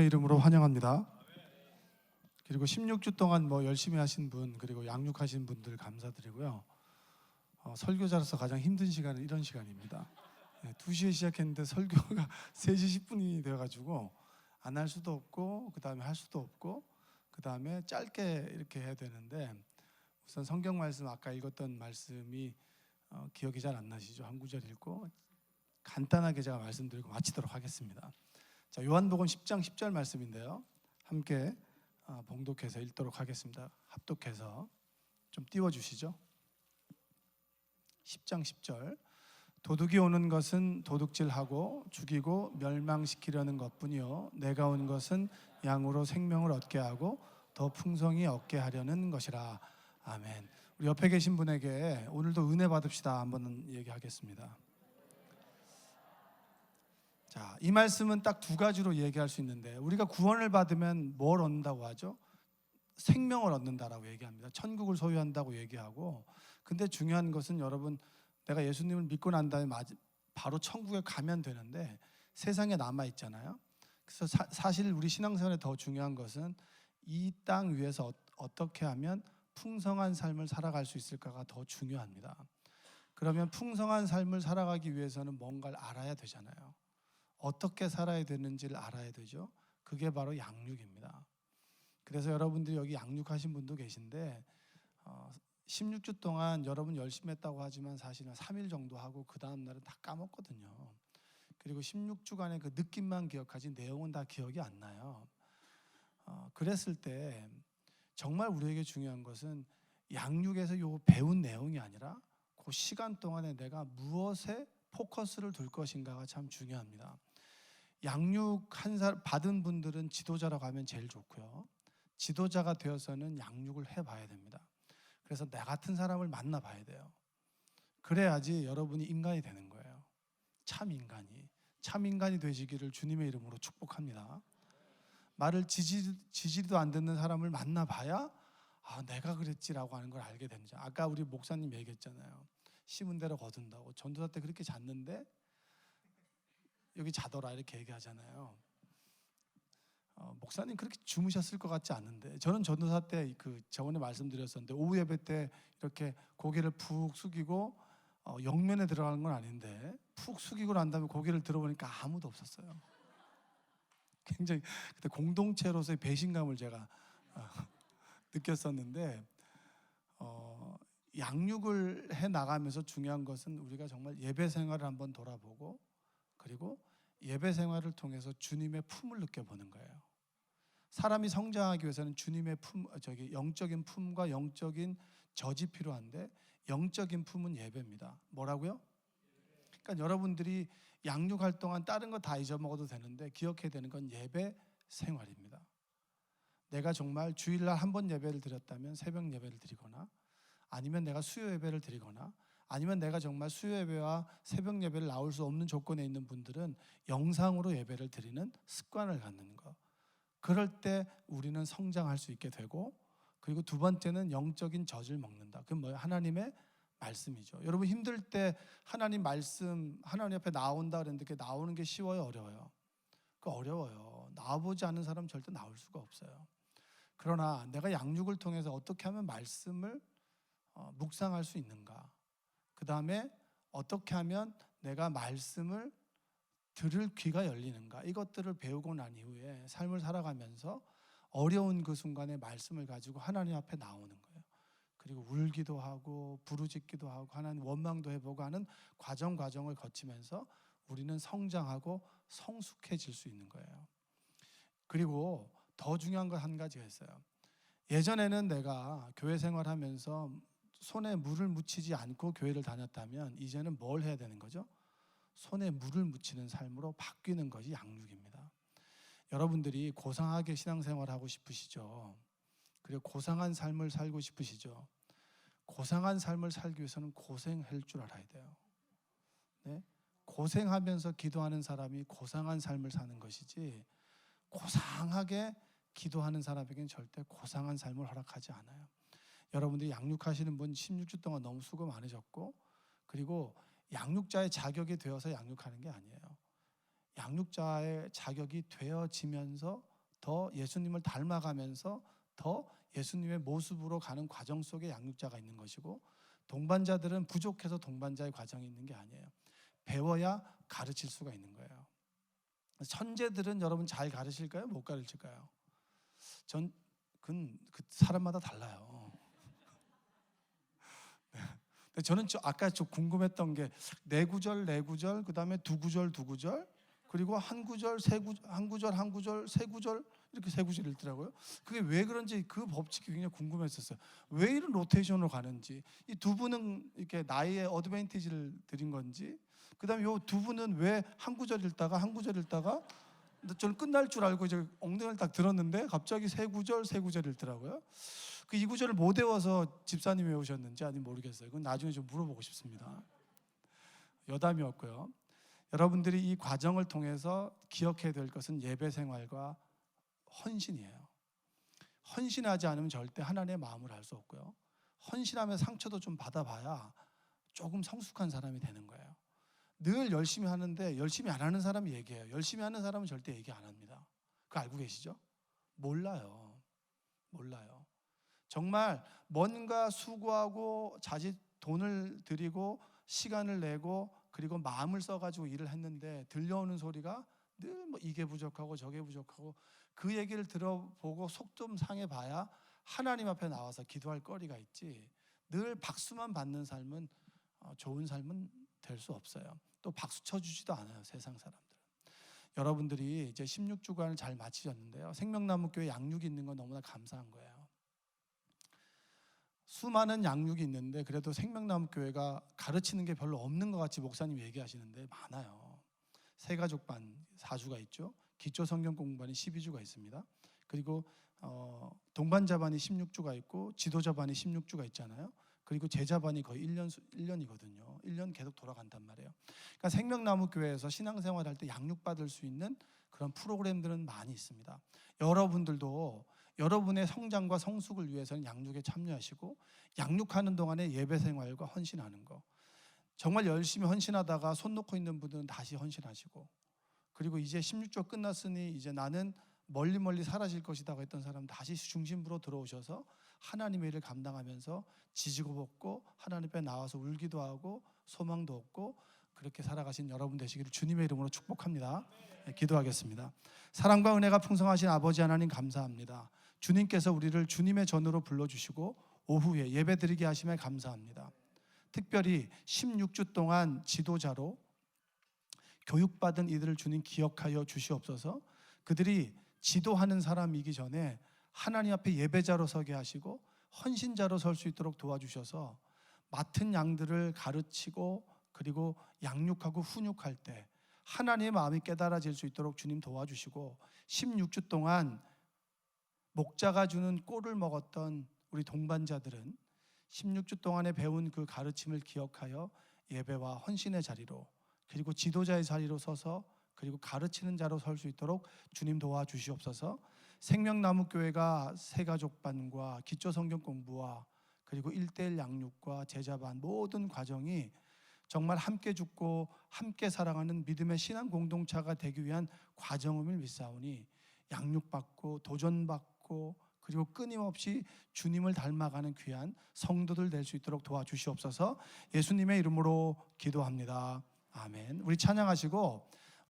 이름으로 환영합니다. 그리고 16주 동안 열심히 하신 분, 그리고 양육하신 분들 감사드리고요. 설교자로서 가장 힘든 시간은 이런 시간입니다. 2시에 시작했는데 설교가 3시 10분이 되어가지고 안 할 수도 없고, 그 다음에 할 수도 없고, 그 다음에 짧게 이렇게 해야 되는데, 우선 성경 말씀 아까 읽었던 말씀이 기억이 잘 안 나시죠? 한 구절 읽고 간단하게 제가 말씀드리고 마치도록 하겠습니다. 자, 요한복음 10장 10절 말씀인데요, 함께 봉독해서 읽도록 하겠습니다. 합독해서 좀 띄워주시죠. 10장 10절. 도둑이 오는 것은 도둑질하고 죽이고 멸망시키려는 것뿐이요 내가 온 것은 양으로 생명을 얻게 하고 더 풍성히 얻게 하려는 것이라. 아멘. 우리 옆에 계신 분에게 오늘도 은혜 받읍시다 한번 얘기하겠습니다. 자, 이 말씀은 딱 두 가지로 얘기할 수 있는데, 우리가 구원을 받으면 뭘 얻는다고 하죠? 생명을 얻는다라고 얘기합니다. 천국을 소유한다고 얘기하고, 근데 중요한 것은 여러분, 내가 예수님을 믿고 난 다음에 바로 천국에 가면 되는데 세상에 남아 있잖아요. 그래서 사실 우리 신앙생활에 더 중요한 것은 이 땅 위에서 어떻게 하면 풍성한 삶을 살아갈 수 있을까가 더 중요합니다. 그러면 풍성한 삶을 살아가기 위해서는 뭔가를 알아야 되잖아요. 어떻게 살아야 되는지를 알아야 되죠. 그게 바로 양육입니다. 그래서 여러분들이 여기 양육하신 분도 계신데 16주 동안 여러분 열심히 했다고 하지만 사실은 3일 정도 하고 그 다음 날은 다 까먹거든요. 그리고 16주간의 그 느낌만 기억하지 내용은 다 기억이 안 나요. 그랬을 때 정말 우리에게 중요한 것은 양육에서 요 배운 내용이 아니라 그 시간 동안에 내가 무엇에 포커스를 둘 것인가가 참 중요합니다. 양육 받은 분들은 지도자라고 하면 제일 좋고요. 지도자가 되어서는 양육을 해봐야 됩니다. 그래서 나 같은 사람을 만나봐야 돼요. 그래야지 여러분이 인간이 되는 거예요. 참 인간이 되시기를 주님의 이름으로 축복합니다. 말을 지지도 안 듣는 사람을 만나봐야 내가 그랬지라고 하는 걸 알게 되는 거죠. 아까 우리 목사님 얘기했잖아요. 심은 대로 거둔다고. 전도사 때 그렇게 잤는데 여기 자더라 이렇게 얘기하잖아요. 목사님 그렇게 주무셨을 것 같지 않은데, 저는 전도사 때 저번에 말씀드렸었는데 오후 예배 때 이렇게 고개를 푹 숙이고 영면에 들어가는 건 아닌데 푹 숙이고 난 다음에 고개를 들어보니까 아무도 없었어요. 굉장히 그때 공동체로서의 배신감을 제가 느꼈었는데, 양육을 해 나가면서 중요한 것은 우리가 정말 예배 생활을 한번 돌아보고, 그리고 예배 생활을 통해서 주님의 품을 느껴보는 거예요. 사람이 성장하기 위해서는 주님의 영적인 품과 영적인 젖이 필요한데, 영적인 품은 예배입니다. 뭐라고요? 그러니까 여러분들이 양육할 동안 다른 거 다 잊어먹어도 되는데 기억해야 되는 건 예배 생활입니다. 내가 정말 주일날 한 번 예배를 드렸다면 새벽 예배를 드리거나, 아니면 내가 수요 예배를 드리거나, 아니면 내가 정말 수요 예배와 새벽 예배를 나올 수 없는 조건에 있는 분들은 영상으로 예배를 드리는 습관을 갖는 거. 그럴 때 우리는 성장할 수 있게 되고, 그리고 두 번째는 영적인 젖을 먹는다. 그건 뭐예요? 하나님의 말씀이죠. 여러분 힘들 때 하나님 말씀, 하나님 앞에 나온다 그랬는데 그게 나오는 게 쉬워요? 어려워요? 어려워요. 나와보지 않은 사람 절대 나올 수가 없어요. 그러나 내가 양육을 통해서 어떻게 하면 말씀을 묵상할 수 있는가, 그 다음에 어떻게 하면 내가 말씀을 들을 귀가 열리는가, 이것들을 배우고 난 이후에 삶을 살아가면서 어려운 그 순간에 말씀을 가지고 하나님 앞에 나오는 거예요. 그리고 울기도 하고 부르짖기도 하고 하나님 원망도 해보고 하는 과정을 거치면서 우리는 성장하고 성숙해질 수 있는 거예요. 그리고 더 중요한 건 한 가지가 있어요. 예전에는 내가 교회 생활하면서 손에 물을 묻히지 않고 교회를 다녔다면 이제는 뭘 해야 되는 거죠? 손에 물을 묻히는 삶으로 바뀌는 것이 양육입니다. 여러분들이 고상하게 신앙생활 하고 싶으시죠? 그리고 고상한 삶을 살고 싶으시죠? 고상한 삶을 살기 위해서는 고생할 줄 알아야 돼요. 네? 고생하면서 기도하는 사람이 고상한 삶을 사는 것이지, 고상하게 기도하는 사람에게는 절대 고상한 삶을 허락하지 않아요. 여러분들이 양육하시는 분 16주 동안 너무 수고 많으셨고, 그리고 양육자의 자격이 되어서 양육하는 게 아니에요. 양육자의 자격이 되어지면서 더 예수님을 닮아가면서 더 예수님의 모습으로 가는 과정 속에 양육자가 있는 것이고, 동반자들은 부족해서 동반자의 과정이 있는 게 아니에요. 배워야 가르칠 수가 있는 거예요. 천재들은 여러분 잘 가르칠까요? 못 가르칠까요? 그 사람마다 달라요. 네. 저는 아까 좀 궁금했던 게 네 구절, 그다음에 두 구절, 그리고 한 구절, 한 구절, 세 구절, 이렇게 세 구절 읽더라고요. 그게 왜 그런지 그 법칙이 굉장히 궁금했었어요. 왜 이런 로테이션으로 가는지, 이 두 분은 이렇게 나이의 어드밴티지를 드린 건지, 그다음에 요 두 분은 왜 한 구절 읽다가 저는 끝날 줄 알고 이제 엉덩이를 딱 들었는데 갑자기 세 구절 읽더라고요. 그 이 구절을 못 외워서 집사님이 외우셨는지 아니면 모르겠어요. 그건 나중에 좀 물어보고 싶습니다. 여담이었고요. 여러분들이 이 과정을 통해서 기억해야 될 것은 예배 생활과 헌신이에요. 헌신하지 않으면 절대 하나님의 마음을 알 수 없고요. 헌신하면 상처도 좀 받아봐야 조금 성숙한 사람이 되는 거예요. 늘 열심히 하는데 열심히 안 하는 사람이 얘기해요. 열심히 하는 사람은 절대 얘기 안 합니다. 그거 알고 계시죠? 몰라요. 정말 뭔가 수고하고 자칫 돈을 들이고 시간을 내고 그리고 마음을 써가지고 일을 했는데 들려오는 소리가 늘 뭐 이게 부족하고 저게 부족하고, 그 얘기를 들어보고 속 좀 상해봐야 하나님 앞에 나와서 기도할 거리가 있지, 늘 박수만 받는 삶은 좋은 삶은 될 수 없어요. 또 박수 쳐주지도 않아요, 세상 사람들은. 여러분들이 이제 16주간을 잘 마치셨는데요, 생명나무교회 양육이 있는 건 너무나 감사한 거예요. 수많은 양육이 있는데 그래도 생명나무교회가 가르치는 게 별로 없는 것 같이 목사님 얘기하시는데 많아요. 새가족반 4주가 있죠. 기초성경 공부반이 12주가 있습니다. 그리고 동반자반이 16주가 있고 지도자반이 16주가 있잖아요. 그리고 제자반이 거의 1년이거든요. 1년 계속 돌아간단 말이에요. 그러니까 생명나무교회에서 신앙생활할 때 양육받을 수 있는 그런 프로그램들은 많이 있습니다. 여러분들도 여러분의 성장과 성숙을 위해서는 양육에 참여하시고, 양육하는 동안에 예배생활과 헌신하는 거, 정말 열심히 헌신하다가 손 놓고 있는 분들은 다시 헌신하시고, 그리고 이제 16주 끝났으니 이제 나는 멀리 사라질 것이다 했던 사람 다시 중심부로 들어오셔서 하나님의 일을 감당하면서 지지고 볶고 하나님 앞에 나와서 울기도 하고 소망도 얻고 그렇게 살아가신 여러분 되시기를 주님의 이름으로 축복합니다. 네, 기도하겠습니다. 사랑과 은혜가 풍성하신 아버지 하나님 감사합니다. 주님께서 우리를 주님의 전으로 불러주시고 오후에 예배드리게 하심에 감사합니다. 특별히 16주 동안 지도자로 교육받은 이들을 주님 기억하여 주시옵소서. 그들이 지도하는 사람이기 전에 하나님 앞에 예배자로 서게 하시고 헌신자로 설 수 있도록 도와주셔서 맡은 양들을 가르치고 그리고 양육하고 훈육할 때 하나님의 마음이 깨달아질 수 있도록 주님 도와주시고, 16주 동안 목자가 주는 꼴을 먹었던 우리 동반자들은 16주 동안에 배운 그 가르침을 기억하여 예배와 헌신의 자리로 그리고 지도자의 자리로 서서 그리고 가르치는 자로 설 수 있도록 주님 도와주시옵소서. 생명나무교회가 새가족반과 기초성경 공부와 그리고 1:1 양육과 제자반 모든 과정이 정말 함께 죽고 함께 사랑하는 믿음의 신앙 공동체가 되기 위한 과정임을 믿사오니 양육받고 도전받고 그리고 끊임없이 주님을 닮아가는 귀한 성도들 될 수 있도록 도와주시옵소서. 예수님의 이름으로 기도합니다. 아멘. 우리 찬양하시고